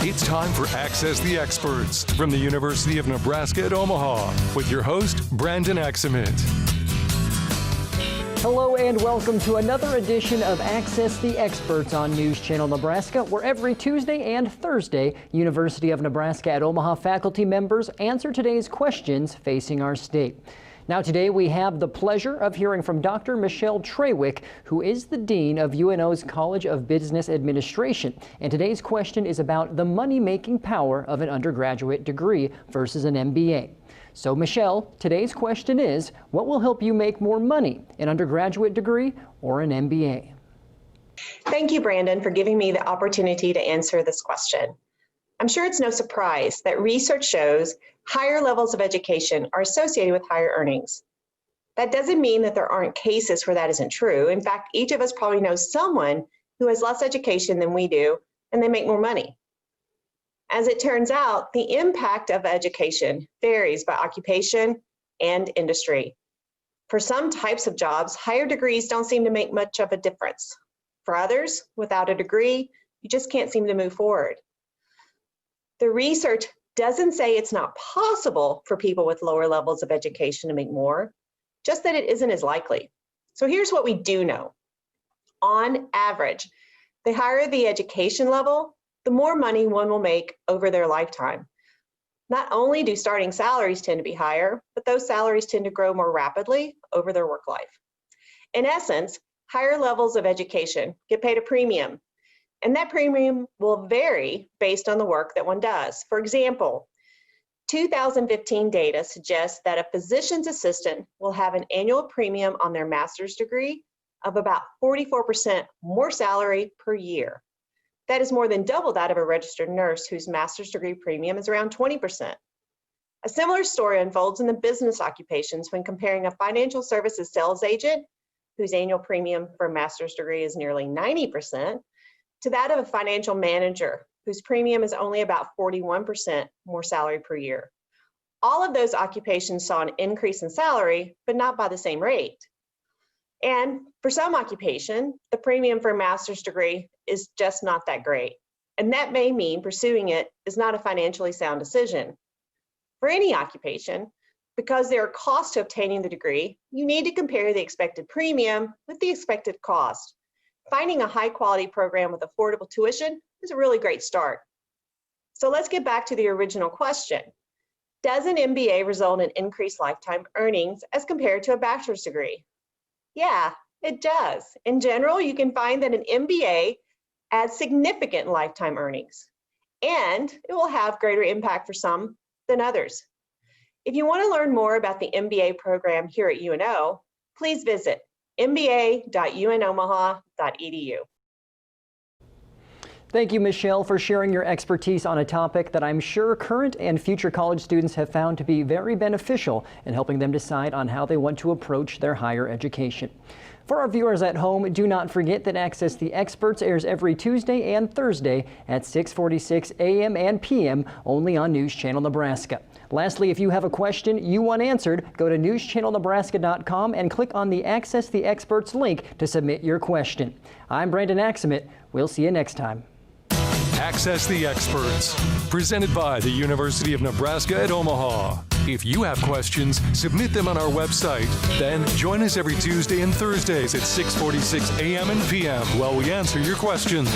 It's time for Access the Experts from the University of Nebraska at Omaha with your host, Brandon Axamit. Hello and welcome to another edition of Access the Experts on News Channel Nebraska, where every Tuesday and Thursday, University of Nebraska at Omaha faculty members answer today's questions facing our state. Now today we have the pleasure of hearing from Dr. Michelle Trawick, who is the Dean of UNO's College of Business Administration. And today's question is about the money-making power of an undergraduate degree versus an MBA. So Michelle, today's question is, what will help you make more money, an undergraduate degree or an MBA? Thank you, Brandon, for giving me the opportunity to answer this question. I'm sure it's no surprise that research shows higher levels of education are associated with higher earnings. That doesn't mean that there aren't cases where that isn't true. In fact, each of us probably knows someone who has less education than we do, and they make more money. As it turns out, the impact of education varies by occupation and industry. For some types of jobs, higher degrees don't seem to make much of a difference. For others, without a degree, you just can't seem to move forward. The research doesn't say it's not possible for people with lower levels of education to make more, just that it isn't as likely. So here's what we do know. On average, the higher the education level, the more money one will make over their lifetime. Not only do starting salaries tend to be higher, but those salaries tend to grow more rapidly over their work life. In essence, higher levels of education get paid a premium, and that premium will vary based on the work that one does. For example, 2015 data suggests that a physician's assistant will have an annual premium on their master's degree of about 44% more salary per year. That is more than double that of a registered nurse whose master's degree premium is around 20%. A similar story unfolds in the business occupations when comparing a financial services sales agent, whose annual premium for a master's degree is nearly 90%, to that of a financial manager, whose premium is only about 41% more salary per year. All of those occupations saw an increase in salary, but not by the same rate. And for some occupation, the premium for a master's degree is just not that great. And that may mean pursuing it is not a financially sound decision. For any occupation, because there are costs to obtaining the degree, you need to compare the expected premium with the expected cost. Finding a high quality program with affordable tuition is a really great start. So let's get back to the original question. Does an MBA result in increased lifetime earnings as compared to a bachelor's degree? Yeah, it does. In general, you can find that an MBA adds significant lifetime earnings, and it will have greater impact for some than others. If you want to learn more about the MBA program here at UNO, please visit mba.unomaha.edu. Thank you, Michelle, for sharing your expertise on a topic that I'm sure current and future college students have found to be very beneficial in helping them decide on how they want to approach their higher education. For our viewers at home, do not forget that Access the Experts airs every Tuesday and Thursday at 6:46 a.m. and p.m. only on News Channel Nebraska. Lastly, if you have a question you want answered, go to newschannelnebraska.com and click on the Access the Experts link to submit your question. I'm Brandon Axamit. We'll see you next time. Access the Experts, presented by the University of Nebraska at Omaha. If you have questions, submit them on our website. Then join us every Tuesday and Thursdays at 6:46 a.m. and p.m. while we answer your questions.